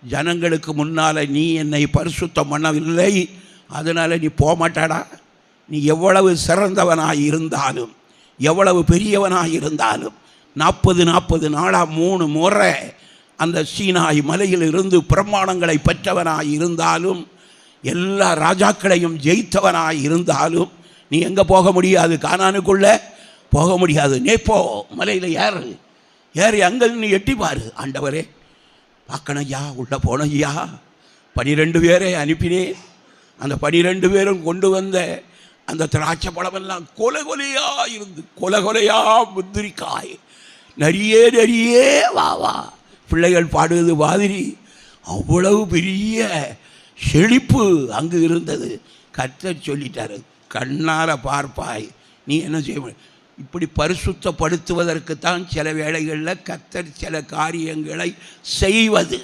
ஜனங்களுக்கு முன்னால் நீ என்னை பரிசுத்தம் பண்ணவில்லை, அதனால் நீ போக மாட்டாடா. நீ எவ்வளவு சிறந்தவனாக இருந்தாலும், எவ்வளவு பெரியவனாக இருந்தாலும், 40 நாளாக 3 முறை அந்த சீனாய் மலையில் இருந்து பிரமாணங்களை பெற்றவனாக இருந்தாலும், எல்லா ராஜாக்களையும் ஜெயித்தவனாக இருந்தாலும், நீ எங்கே போக முடியாது? கானானுக்குள்ளே போக முடியாது. நேப்போ மலையில் ஏறி அங்கே நீ எட்டிப்பார். ஆண்டவரே பார்க்கணும் ஐயா, உள்ளே போன ஐயா. 12 பேரை அனுப்பினேன். அந்த 12 பேரும் கொண்டு வந்த அந்த திராட்சை பழமெல்லாம் கொலையாக இருந்து, கொலையாக முந்திரிக்காய் நிறைய வா பிள்ளைகள் பாடுவது மாதிரி அவ்வளவு பெரிய செழிப்பு அங்கு இருந்தது. கர்த்தர் சொல்லிட்டாரு, கண்ணால் பார்ப்பாய். நீ என்ன செய்ய? இப்படி பரிசுத்தப்படுத்துவதற்குத்தான் சில வேளைகளில் கர்த்தர் சில காரியங்களை செய்வது.